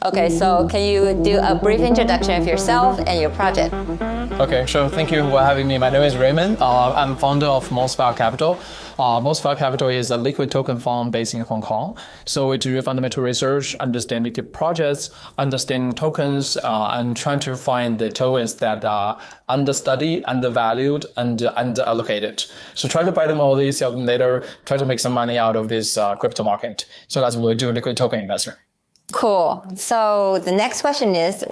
Okay, so can you do a brief introduction of yourself and your project? Okay, sure. Thank you for having me. My name is Raymond. I'm founder of Mossfire Capital. Mossfire Capital is a liquid token fund based in Hong Kong. So we do fundamental research, understanding the projects, understanding tokens, and trying to find the tokens that are understudied, undervalued, and underallocated. So try to buy them all these, sell them later, try to make some money out of this crypto market. So that's what we do, liquid token investment. Cool. So the next question is,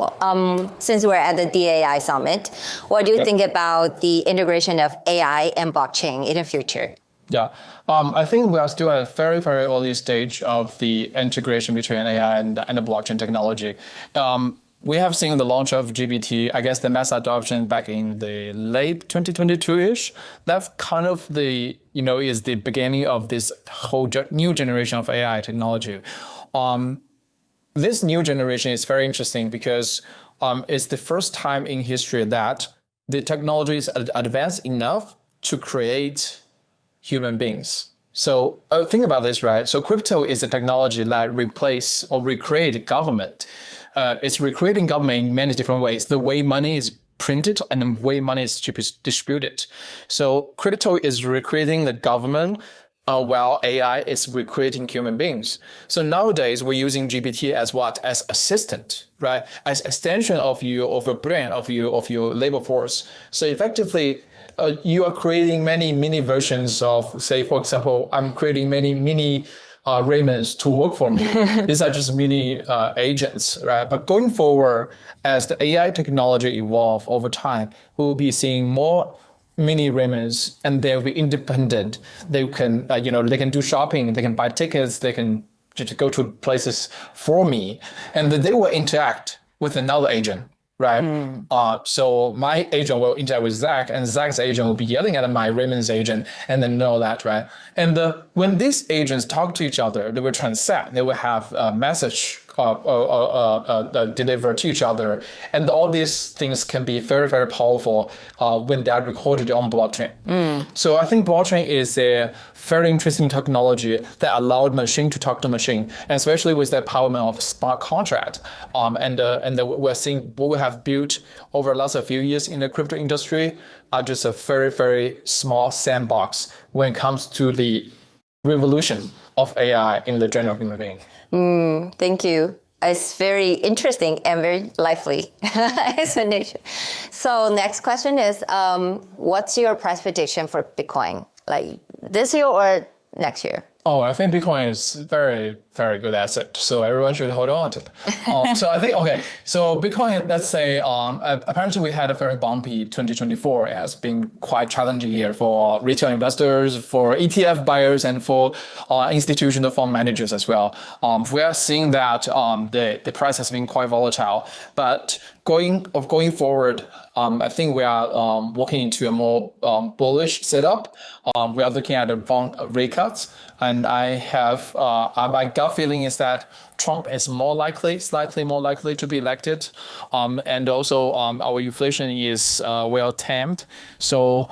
since we're at the deAI Summit, what do you think about the integration of AI and blockchain in the future? Yeah, I think we are still at a very, very early stage of the integration between AI and the blockchain technology. We have seen the launch of GPT, I guess the mass adoption back in the late 2022-ish. That's kind of the, is the beginning of this whole new generation of AI technology. This new generation is very interesting because it's the first time in history that the technology is advanced enough to create human beings. So think about this, right? So crypto is a technology that replace or recreate government. It's recreating government in many different ways. The way money is printed and the way money is distributed. So crypto is recreating the government while AI is recreating human beings. So nowadays we're using GPT as what? As assistant, right? As extension of your brain, of your labor force. So effectively, you are creating many mini versions of, say, for example, I'm creating many mini Raymonds to work for me. These are just mini agents, right? But going forward, as the AI technology evolve over time, we will be seeing more mini Raymonds, and they'll be independent. They can, they can do shopping, they can buy tickets, they can just go to places for me, and then they will interact with another agent, right? So my agent will interact with Zach, and Zach's agent will be yelling at my Raymond's agent, and then know that, right? And when these agents talk to each other, they will transact, they will have a message delivered to each other. And all these things can be very, very powerful when they are recorded on blockchain. So I think blockchain is a very interesting technology that allowed machine to talk to machine, and especially with the empowerment of smart contract. And we're seeing what we have built over the last few years in the crypto industry are just a very, very small sandbox when it comes to the revolution of AI in the general human being. Thank you. It's very interesting and very lively explanation. So next question is, what's your price prediction for Bitcoin? Like this year or next year? Oh, I think Bitcoin is very, very good asset. So everyone should hold on to it. So I think, okay, so Bitcoin, let's say, apparently we had a very bumpy 2024. It has been quite challenging year for retail investors, for ETF buyers, and for institutional fund managers as well. We are seeing that the price has been quite volatile, but going forward, I think we are walking into a more bullish setup. We are looking at the bond rate cuts, and I have my gut feeling is that Trump is slightly more likely to be elected, and also our inflation is well tamed. So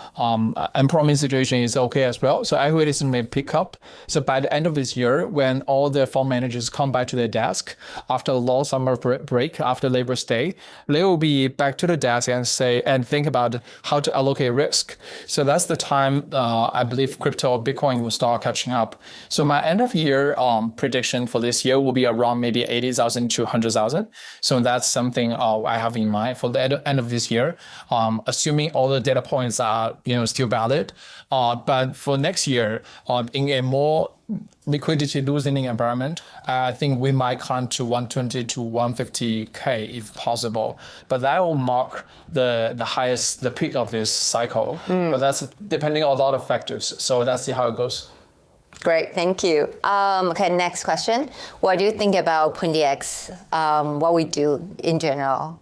employment situation is okay as well. So equities may pick up. So by the end of this year, when all the fund managers come back to their desk after a long summer break, after Labor Day, they will be back to the desk and think about how to allocate risk. So that's the time I believe crypto or Bitcoin will start catching up. So my end of year prediction for this year will be around maybe 80,000 to 100,000. So that's something I have in mind for the end of this year, assuming all the data points are still valid. But for next year, in a more liquidity loosening environment, I think we might come to 120 to 150K if possible. But that will mark the peak of this cycle. But that's depending on a lot of factors. So let's see how it goes. Great, thank you. Okay, next question. What do you think about PointyX, what we do in general?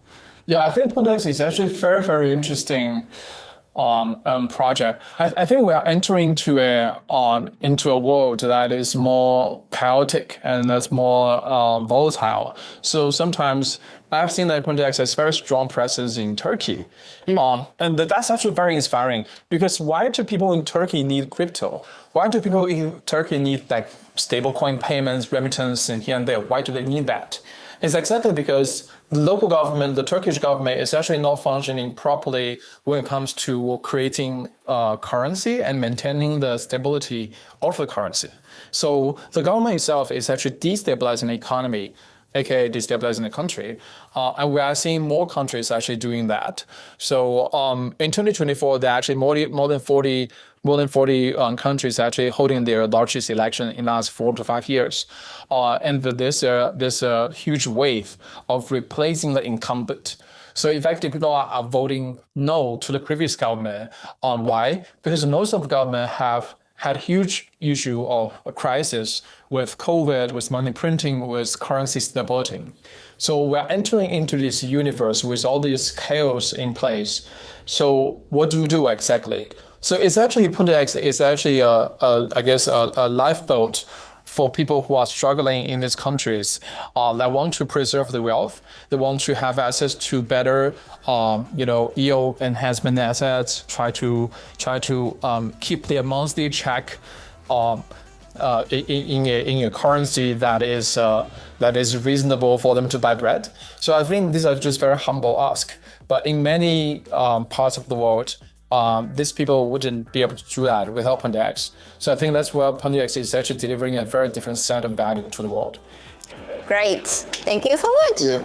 Yeah, I think PointyX is actually very, very interesting project. I think we are entering into a world that is more chaotic and that's more volatile. So sometimes I've seen that PointyX has very strong presence in Turkey. And that's actually very inspiring, because why do people in Turkey need crypto? Why do people in Turkey need like stablecoin payments, remittance, and here and there? Why do they need that? It's exactly because the local government, the Turkish government, is actually not functioning properly when it comes to creating currency and maintaining the stability of the currency. So the government itself is actually destabilizing the economy, aka destabilizing the country, and we are seeing more countries actually doing that. So in 2024, there are actually more than 40 countries actually holding their largest election in the last 4 to 5 years, and there's a huge wave of replacing the incumbent. So effectively, people are voting no to the previous government. Why? Because most of the government have had huge issue of a crisis with COVID, with money printing, with currency stability. So we're entering into this universe with all this chaos in place. So what do we do exactly? So it's actually a lifeboat for people who are struggling in these countries that want to preserve the wealth. They want to have access to better, yield enhancement assets. Try to keep their monthly check in a currency that is reasonable for them to buy bread. So I think these are just very humble ask. But in many parts of the world, these people wouldn't be able to do that without PandaX. So I think that's where PandaX is actually delivering a very different set of value to the world. Great. Thank you so much. Yeah.